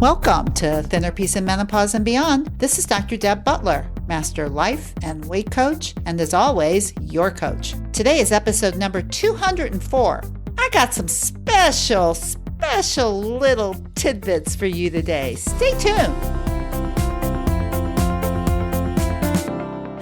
Welcome to Thinner Peace in Menopause and Beyond. This is Dr. Deb Butler, Master Life and Weight Coach, and as always, your coach. Today is episode number 204. I got some special little tidbits for you today. Stay tuned.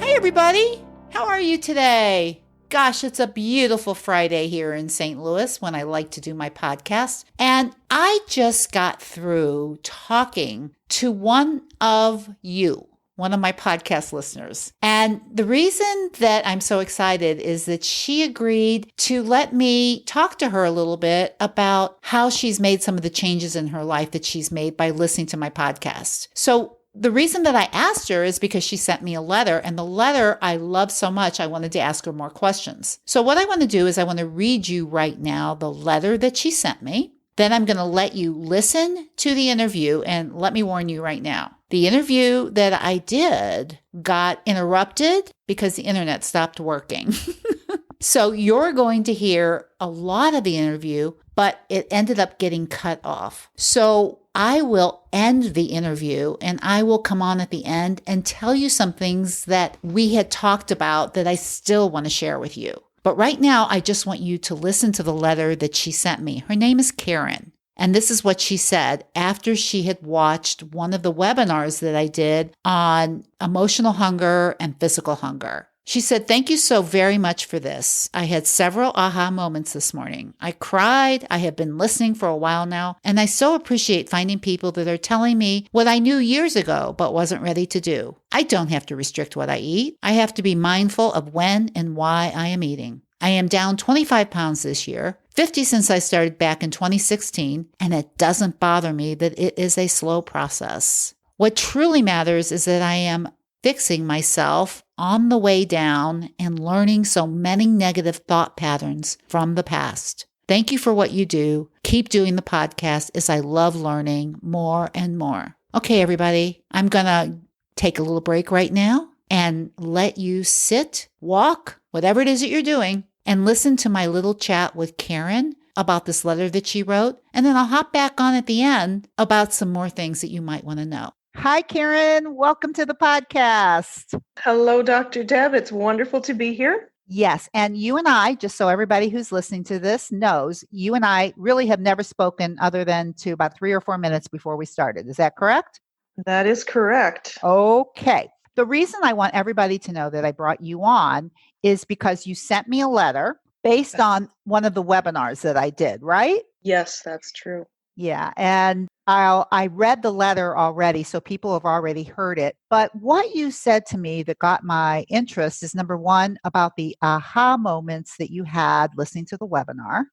Hey everybody, how are you today? Gosh, it's a beautiful Friday here in St. Louis when I like to do my podcast. And I just got through talking to one of my podcast listeners. And the reason that I'm so excited is that she agreed to let me talk to her a little bit about how she's made some of the changes in her life that she's made by listening to my podcast. So the reason that I asked her is because she sent me a letter, and the letter I love so much, I wanted to ask her more questions. So what I want to do is I want to read you right now the letter that she sent me. Then I'm going to let you listen to the interview, and let me warn you right now. The interview that I did got interrupted because the internet stopped working. So you're going to hear a lot of the interview, but it ended up getting cut off. So I will end the interview and I will come on at the end and tell you some things that we had talked about that I still want to share with you. But right now, I just want you to listen to the letter that she sent me. Her name is Karen. And this is what she said after she had watched one of the webinars that I did on emotional hunger and physical hunger. She said, "Thank you so very much for this. I had several aha moments this morning. I cried. I have been listening for a while now, and I so appreciate finding people that are telling me what I knew years ago but wasn't ready to do. I don't have to restrict what I eat. I have to be mindful of when and why I am eating. I am down 25 pounds this year, 50 since I started back in 2016, and it doesn't bother me that it is a slow process. What truly matters is that I am fixing myself on the way down and learning so many negative thought patterns from the past. Thank you for what you do. Keep doing the podcast as I love learning more and more." Okay, everybody, I'm going to take a little break right now and let you sit, walk, whatever it is that you're doing, and listen to my little chat with Karen about this letter that she wrote. And then I'll hop back on at the end about some more things that you might want to know. Hi, Karen. Welcome to the podcast. Hello, Dr. Deb. It's wonderful to be here. Yes. And you and I, just so everybody who's listening to this knows, you and I really have never spoken other than to about 3 or 4 minutes before we started. Is that correct? That is correct. Okay. The reason I want everybody to know that I brought you on is because you sent me a letter based on one of the webinars that I did, right? Yes, that's true. Yeah. And I read the letter already, so people have already heard it. But what you said to me that got my interest is, number one, about the aha moments that you had listening to the webinar,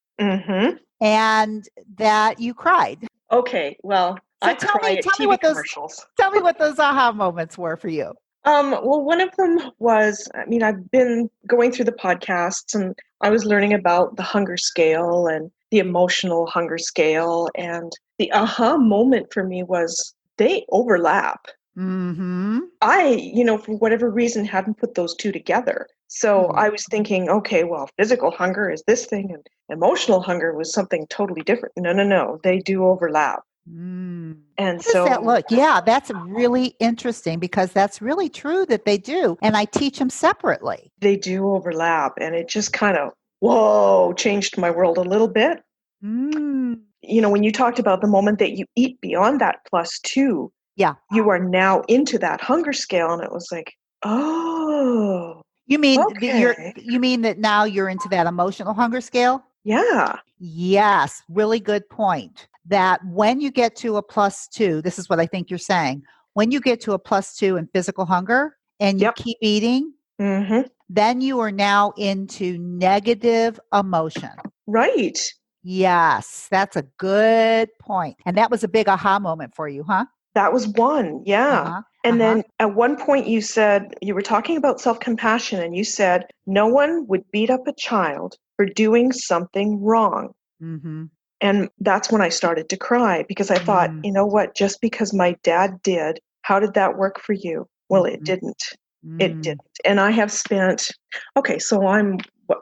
and that you cried. Okay. Well, so I cry at TV commercials. Tell me what those aha moments were for you. Well, one of them was, I've been going through the podcasts and I was learning about the hunger scale and the emotional hunger scale. And the aha moment for me was they overlap. I, for whatever reason, hadn't put those two together. So I was thinking, okay, well, physical hunger is this thing and emotional hunger was something totally different. No, they do overlap. And how does that look? Yeah, that's really interesting because that's really true that they do. And I teach them separately. They do overlap. And it just kind of, changed my world a little bit. When you talked about the moment that you eat beyond that +2, you are now into that hunger scale. And it was like, oh, you mean okay. You mean that now you're into that emotional hunger scale? Yeah. Yes. Really good point. That when you get to a +2, this is what I think you're saying. When you get to a +2 in physical hunger and you keep eating, then you are now into negative emotion. Right. Yes, that's a good point. And that was a big aha moment for you, huh? That was one. Yeah. And then at one point you said, you were talking about self-compassion and you said, no one would beat up a child for doing something wrong. And that's when I started to cry because I thought, you know what, just because my dad did, how did that work for you? Well, it didn't. It didn't. And I have spent, so I'm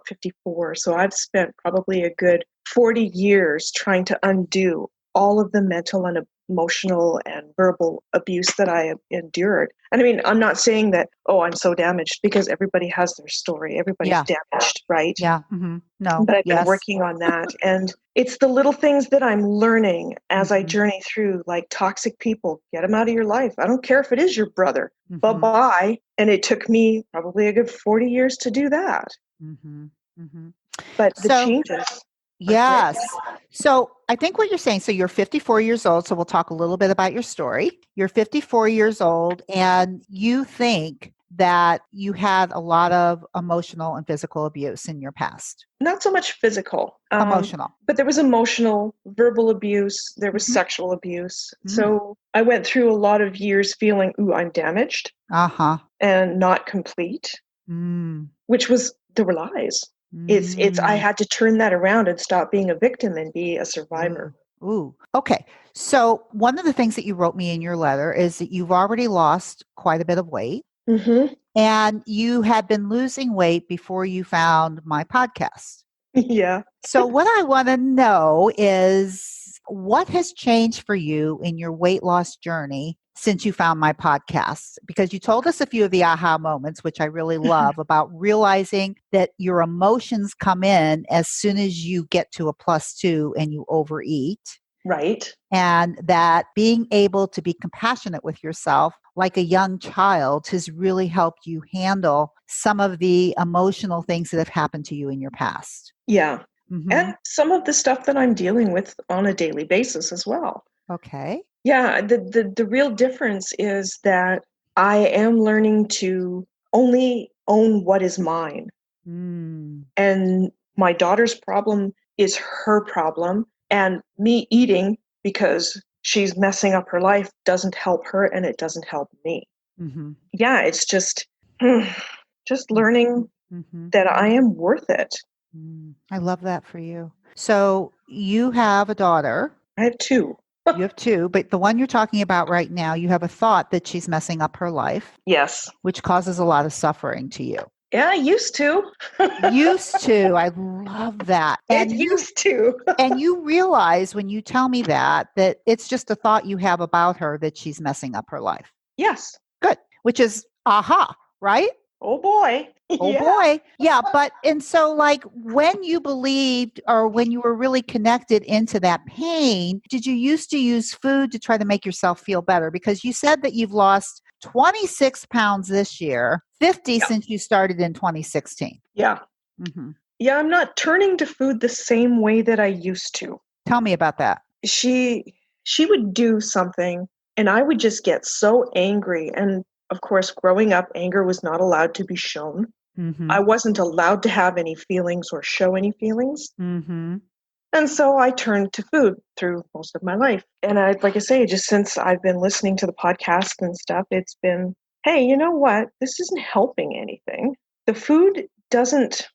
54. So I've spent probably a good 40 years trying to undo all of the mental and emotional and verbal abuse that I have endured. And I mean, I'm not saying that, oh, I'm so damaged, because everybody has their story. Everybody's Yeah. damaged, right? Yeah. No. But I've been Yes. working on that. And it's the little things that I'm learning as I journey through, like toxic people, get them out of your life. I don't care if it is your brother. Bye-bye. And it took me probably a good 40 years to do that. But the changes. Yes. So I think what you're saying, so you're 54 years old. So we'll talk a little bit about your story. You're 54 years old and you think that you had a lot of emotional and physical abuse in your past. Not so much physical. Emotional. But there was emotional, verbal abuse. There was sexual abuse. So I went through a lot of years feeling, ooh, I'm damaged. And not complete. Which there were lies. It's I had to turn that around and stop being a victim and be a survivor. Ooh. Okay. So one of the things that you wrote me in your letter is that you've already lost quite a bit of weight. And you had been losing weight before you found my podcast. Yeah. So what I want to know is what has changed for you in your weight loss journey since you found my podcast? Because you told us a few of the aha moments, which I really love, about realizing that your emotions come in as soon as you get to a +2 and you overeat. Right. And that being able to be compassionate with yourself like a young child has really helped you handle some of the emotional things that have happened to you in your past. Yeah. And some of the stuff that I'm dealing with on a daily basis as well. Okay. Yeah, the real difference is that I am learning to only own what is mine. And my daughter's problem is her problem, and me eating because she's messing up her life doesn't help her, and it doesn't help me. Yeah, it's just learning that I am worth it. I love that for you. So you have a daughter. I have 2. You have 2, but the one you're talking about right now, you have a thought that she's messing up her life. Yes. Which causes a lot of suffering to you. Yeah, I used to. Used to. I love that. And used to. And you realize when you tell me that it's just a thought you have about her that she's messing up her life. Yes. Good. Which is aha, right? Oh boy. Oh boy. Yeah. But, and so like when you believed or when you were really connected into that pain, did you used to use food to try to make yourself feel better? Because you said that you've lost 26 pounds this year, 50 since you started in 2016. Yeah. Yeah, I'm not turning to food the same way that I used to. Tell me about that. She would do something and I would just get so angry. And of course, growing up, anger was not allowed to be shown. I wasn't allowed to have any feelings or show any feelings. And so I turned to food through most of my life. And like I say, just since I've been listening to the podcast and stuff, it's been, hey, you know what? This isn't helping anything. The food doesn't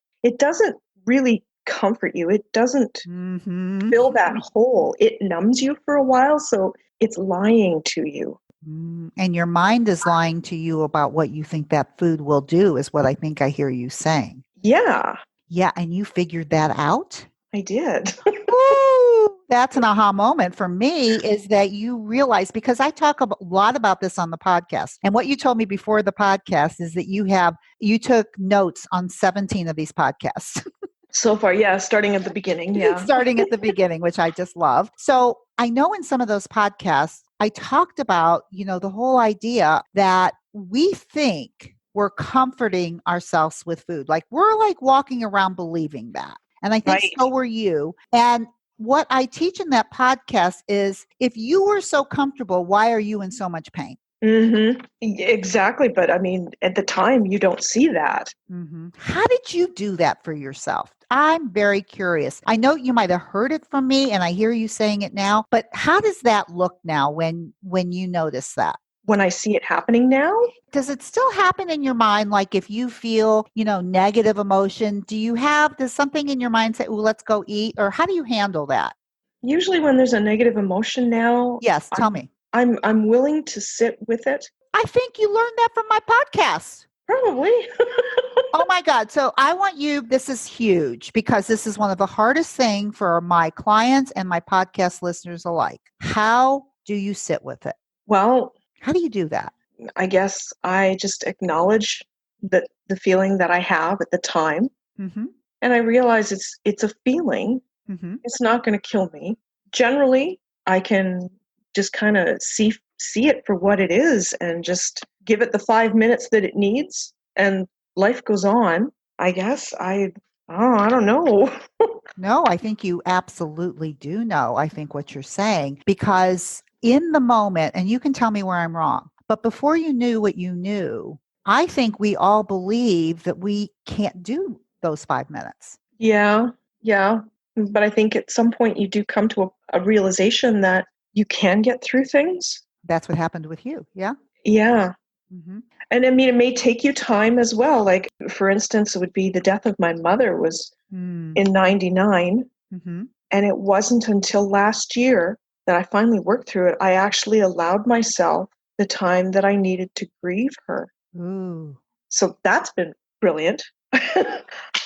really comfort you. It doesn't fill that hole. It numbs you for a while. So it's lying to you. And your mind is lying to you about what you think that food will do, is what I think I hear you saying. Yeah. Yeah. And you figured that out? I did. Woo! That's an aha moment for me, is that you realize, because I talk a lot about this on the podcast. And what you told me before the podcast is that you took notes on 17 of these podcasts. So far, yeah, starting at the beginning, yeah. Starting at the beginning, which I just love. So I know in some of those podcasts, I talked about, the whole idea that we think we're comforting ourselves with food. Like we're like walking around believing that. And I think so were you. And what I teach in that podcast is if you were so comfortable, why are you in so much pain? Exactly. But I mean, at the time, you don't see that. How did you do that for yourself? I'm very curious. I know you might have heard it from me and I hear you saying it now, but how does that look now when you notice that? When I see it happening now? Does it still happen in your mind? Like if you feel, negative emotion, does something in your mind say, oh, let's go eat? Or how do you handle that? Usually when there's a negative emotion now. Yes, tell me. I'm willing to sit with it. I think you learned that from my podcast. Probably. Oh my God. So I want you, this is huge because this is one of the hardest things for my clients and my podcast listeners alike. How do you sit with it? Well, How do you do that? I guess I just acknowledge the feeling that I have at the time. Mm-hmm. And I realize it's a feeling. Mm-hmm. It's not going to kill me. Generally, I can just kind of see it for what it is and just give it the 5 minutes that it needs, and life goes on. I guess I don't know. No, I think you absolutely do know, I think what you're saying, because in the moment, and you can tell me where I'm wrong, but before you knew what you knew, I think we all believe that we can't do those 5 minutes. Yeah. But I think at some point you do come to a realization that you can get through things. That's what happened with you. Yeah. Yeah. Mm-hmm. And I mean, it may take you time as well. Like, for instance, it would be the death of my mother was in 99. Mm-hmm. And it wasn't until last year that I finally worked through it. I actually allowed myself the time that I needed to grieve her. Ooh. So that's been brilliant.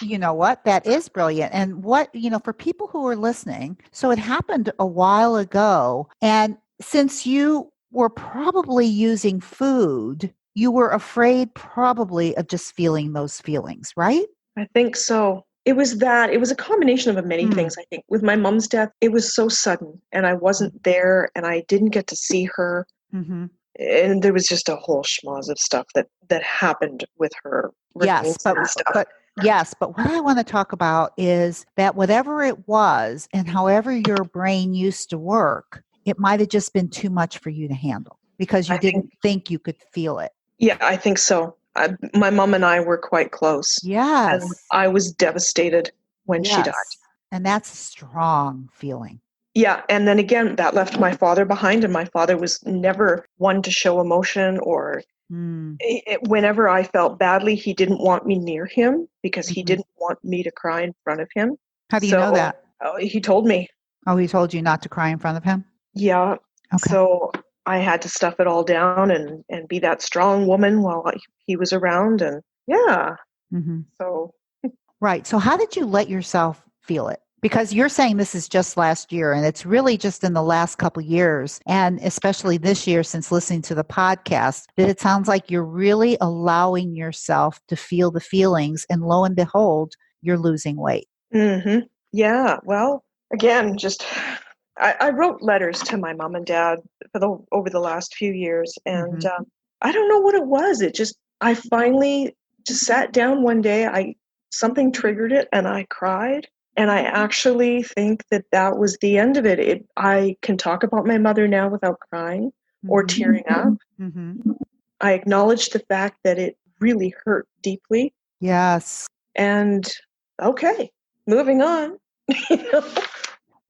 You know what? That is brilliant. And what, for people who are listening, so it happened a while ago. And since you were probably using food, you were afraid probably of just feeling those feelings, right? I think so. It was a combination of many things, I think. With my mom's death, it was so sudden and I wasn't there and I didn't get to see her. Mm-hmm. And there was just a whole schmoz of stuff that happened with her. Yes, but what I want to talk about is that whatever it was and however your brain used to work, it might have just been too much for you to handle because you didn't think you could feel it. Yeah, I think so. My mom and I were quite close. Yes. And I was devastated when she died. And that's a strong feeling. Yeah, and then again, that left my father behind, and my father was never one to show emotion or whenever I felt badly, he didn't want me near him because he didn't want me to cry in front of him. How do you know that? He told me. Oh, he told you not to cry in front of him? Yeah. Okay. So I had to stuff it all down and be that strong woman while he was around. And yeah. Mm-hmm. So. Right. So how did you let yourself feel it? Because you're saying this is just last year and it's really just in the last couple of years. And especially this year, since listening to the podcast, that it sounds like you're really allowing yourself to feel the feelings. And lo and behold, you're losing weight. Mm-hmm. Yeah. Well, again, I wrote letters to my mom and dad over the last few years. And I don't know what it was. I finally just sat down one day. Something triggered it and I cried. And I actually think that was the end of it. I can talk about my mother now without crying or tearing up. Mm-hmm. I acknowledge the fact that it really hurt deeply. Yes. And okay, moving on.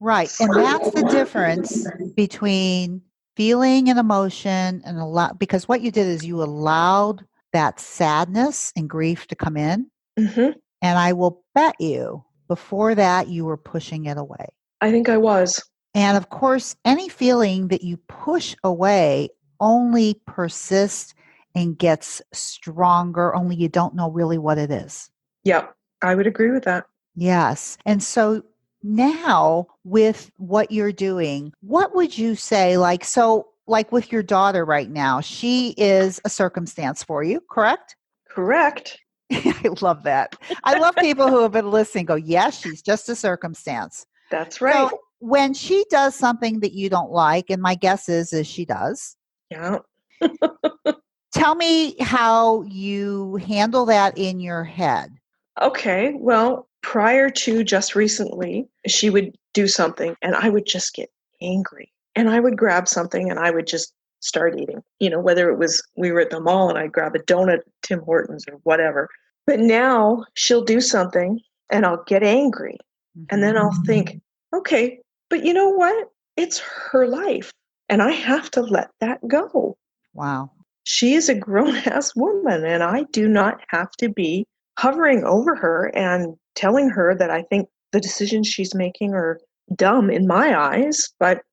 Right. And that's the difference between feeling an emotion and because what you did is you allowed that sadness and grief to come in. Mm-hmm. And I will bet you before that, you were pushing it away. I think I was. And of course, any feeling that you push away only persists and gets stronger, only you don't know really what it is. Yeah, I would agree with that. Yes. And so now with what you're doing, what would you say, like with your daughter right now, she is a circumstance for you, correct? Correct. I love that. I love people who have been listening go, yes, she's just a circumstance. That's right. So when she does something that you don't like, and my guess is she does. Yeah. Tell me how you handle that in your head. Okay. Well, prior to just recently, she would do something and I would just get angry. And I would grab something and I would just start eating, whether it was we were at the mall and I'd grab a donut at Tim Hortons or whatever. But now she'll do something and I'll get angry. And then I'll think, okay, but you know what? It's her life and I have to let that go. Wow. She is a grown-ass woman and I do not have to be hovering over her and telling her that I think the decisions she's making are dumb in my eyes, but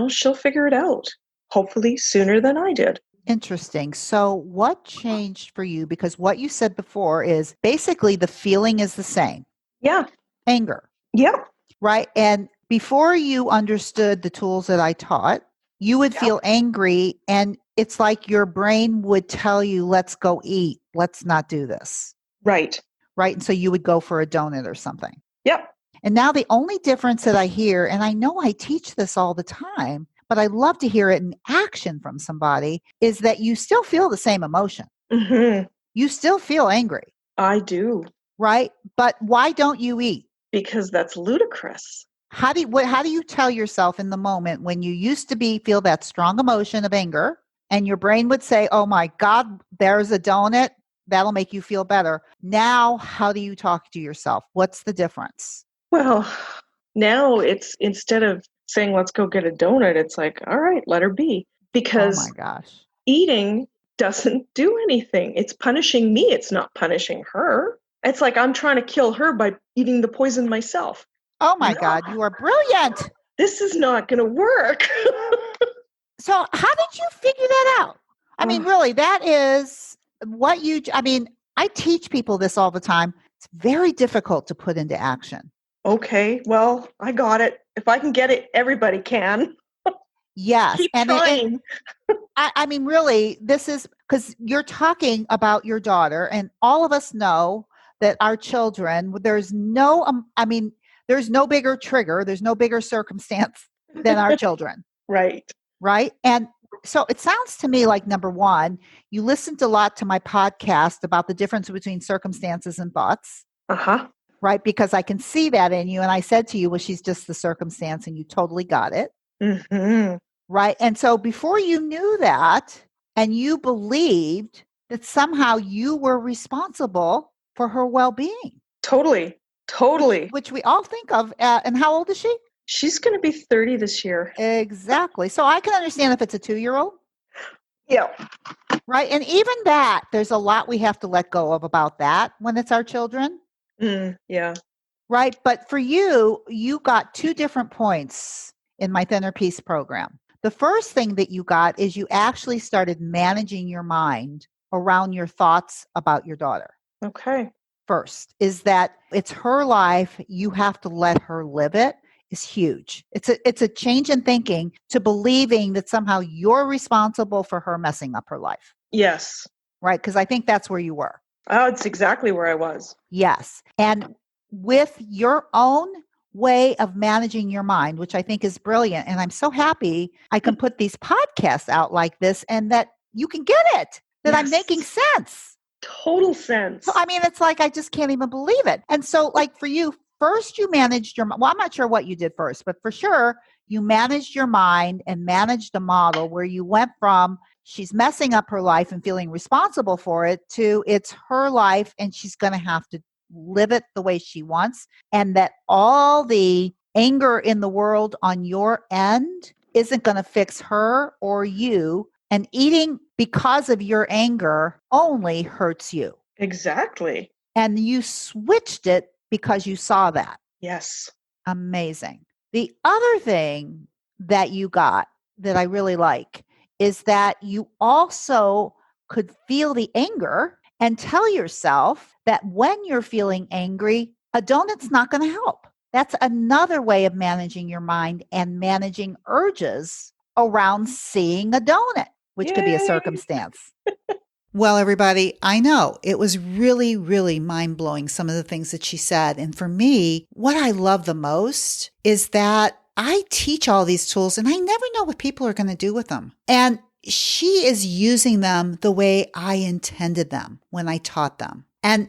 she'll figure it out. Hopefully sooner than I did. Interesting. So what changed for you? Because what you said before is basically the feeling is the same. Yeah. Anger, Yep. right? And before you understood the tools that I taught, you would feel angry and it's like your brain would tell you, let's go eat. Let's not do this. Right. Right. And so you would go for a donut or something. Yep. And now the only difference that I hear, and I know I teach this all the time, but I love to hear it in action from somebody, is that you still feel the same emotion. Mm-hmm. You still feel angry, I do. right? But why don't you eat? Because that's ludicrous. How do you tell yourself in the moment when you used to feel that strong emotion of anger and your brain would say, oh my God, there's a donut, that'll make you feel better. Now, how do you talk to yourself? What's the difference? Well, now it's instead of saying, let's go get a donut, it's like, all right, let her be. Because oh my gosh, eating doesn't do anything. It's punishing me. It's not punishing her. It's like I'm trying to kill her by eating the poison myself. oh my God, you are brilliant. This is not going to work. So how did you figure that out? I mean, really, that is I teach people this all the time. It's very difficult to put into action. Okay, well, I got it. If I can get it, everybody can. Yes. Keep trying. I mean, really, this is because you're talking about your daughter, and all of us know that our children, there's no bigger trigger, there's no bigger circumstance than our children. Right. Right. And so it sounds to me like, number one, you listened a lot to my podcast about the difference between circumstances and thoughts. Uh-huh. Right. Because I can see that in you. And I said to you, well, she's just the circumstance, and you totally got it. Mm-hmm. Right. And so before you knew that, and you believed that somehow you were responsible for her well-being. Totally. Which we all think of. And how old is she? She's going to be 30 this year. Exactly. So I can understand if it's a 2-year-old. Yeah. Right. And even that, there's a lot we have to let go of about that when it's our children. Yeah. Right. But for you, you got 2 different points in my Thinner Peace program. The first thing that you got is you actually started managing your mind around your thoughts about your daughter. Okay. First is that it's her life. You have to let her live it. Is huge. It's a change in thinking to believing that somehow you're responsible for her messing up her life. Yes. Right? Because I think that's where you were. Oh, it's exactly where I was. Yes. And with your own way of managing your mind, which I think is brilliant. And I'm so happy I can put these podcasts out like this and that you can get it, that I'm making sense. Total sense. So, I mean, it's like, I just can't even believe it. And so like for you, first you managed your, well, I'm not sure what you did first, but for sure you managed your mind and managed a model where you went from she's messing up her life and feeling responsible for it to it's her life and she's going to have to live it the way she wants, and that all the anger in the world on your end isn't going to fix her or you, and eating because of your anger only hurts you. Exactly. And you switched it because you saw that. Yes. Amazing. The other thing that you got that I really like is that you also could feel the anger and tell yourself that when you're feeling angry, a donut's not going to help. That's another way of managing your mind and managing urges around seeing a donut, which could be a circumstance. Well, everybody, I know it was really, really mind-blowing, some of the things that she said. And for me, what I love the most is that I teach all these tools and I never know what people are going to do with them. And she is using them the way I intended them when I taught them. And,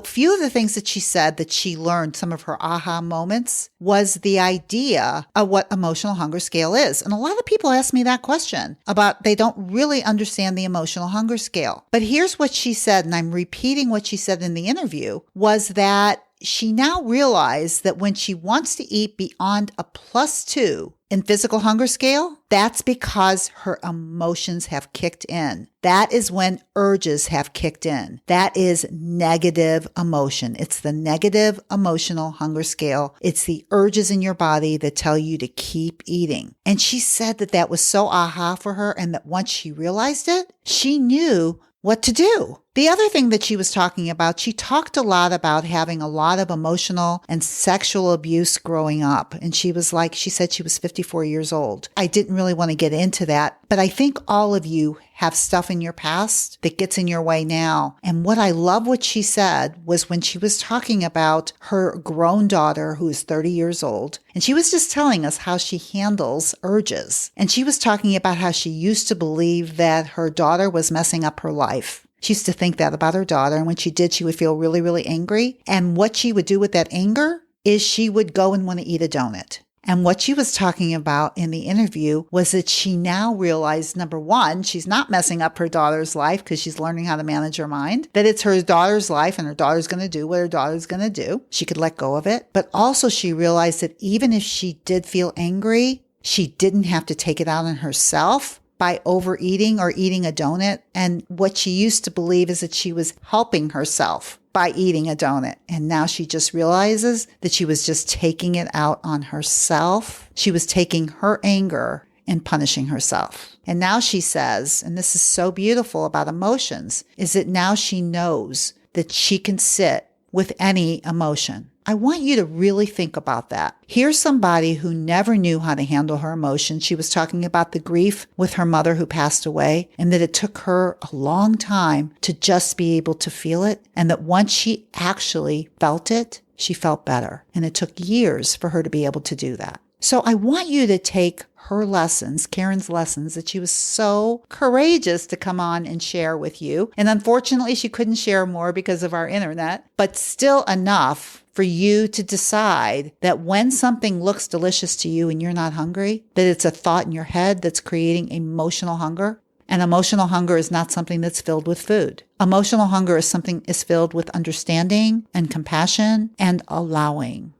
few of the things that she said that she learned, some of her aha moments, was the idea of what emotional hunger scale is. And a lot of people ask me that question about they don't really understand the emotional hunger scale. But here's what she said, and I'm repeating what she said in the interview, was that she now realized that when she wants to eat beyond a +2 in physical hunger scale, that's because her emotions have kicked in. That is when urges have kicked in. That is negative emotion. It's the negative emotional hunger scale. It's the urges in your body that tell you to keep eating. And she said that that was so aha for her, and that once she realized it, she knew what to do. The other thing that she was talking about, she talked a lot about having a lot of emotional and sexual abuse growing up. And she said she was 54 years old. I didn't really want to get into that, but I think all of you have stuff in your past that gets in your way now. And what I love what she said was when she was talking about her grown daughter, who is 30 years old, and she was just telling us how she handles urges. And she was talking about how she used to believe that her daughter was messing up her life. She used to think that about her daughter. And when she did, she would feel really, really angry. And what she would do with that anger is she would go and want to eat a donut. And what she was talking about in the interview was that she now realized, number one, she's not messing up her daughter's life because she's learning how to manage her mind, that it's her daughter's life and her daughter's going to do what her daughter's going to do. She could let go of it. But also she realized that even if she did feel angry, she didn't have to take it out on herself by overeating or eating a donut. And what she used to believe is that she was helping herself by eating a donut. And now she just realizes that she was just taking it out on herself. She was taking her anger and punishing herself. And now she says, and this is so beautiful about emotions, is that now she knows that she can sit with any emotion. I want you to really think about that. Here's somebody who never knew how to handle her emotions. She was talking about the grief with her mother who passed away, and that it took her a long time to just be able to feel it. And that once she actually felt it, she felt better. And it took years for her to be able to do that. So I want you to take her lessons, Karen's lessons, that she was so courageous to come on and share with you. And unfortunately, she couldn't share more because of our internet, but still enough for you to decide that when something looks delicious to you and you're not hungry, that it's a thought in your head that's creating emotional hunger. And emotional hunger is not something that's filled with food. Emotional hunger is something is filled with understanding and compassion and allowing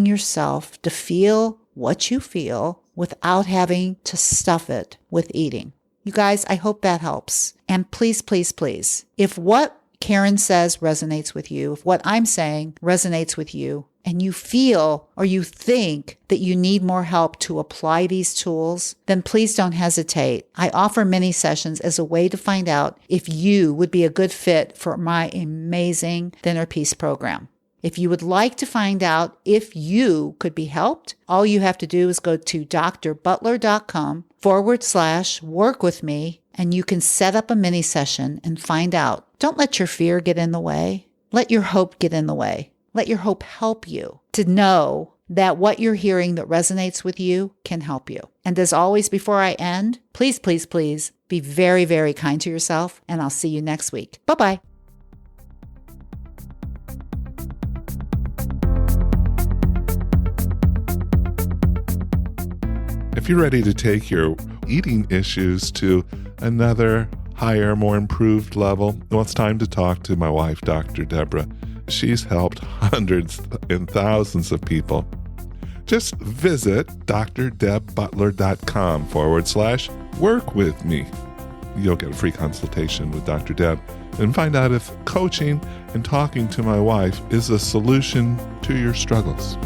yourself to feel what you feel without having to stuff it with eating. You guys, I hope that helps. And please, please, please, if what Karen says resonates with you, if what I'm saying resonates with you, and you feel or you think that you need more help to apply these tools, then please don't hesitate. I offer mini sessions as a way to find out if you would be a good fit for my amazing Thinner Peace program. If you would like to find out if you could be helped, all you have to do is go to drbutler.com/work with me, and you can set up a mini session and find out. Don't let your fear get in the way. Let your hope get in the way. Let your hope help you to know that what you're hearing that resonates with you can help you. And as always, before I end, please, please, please be very, very kind to yourself, and I'll see you next week. Bye-bye. If you're ready to take your eating issues to another higher, more improved level, well, it's time to talk to my wife, Dr. Deborah. She's helped hundreds and thousands of people. Just visit drdebbutler.com/work with me. You'll get a free consultation with Dr. Deb and find out if coaching and talking to my wife is a solution to your struggles.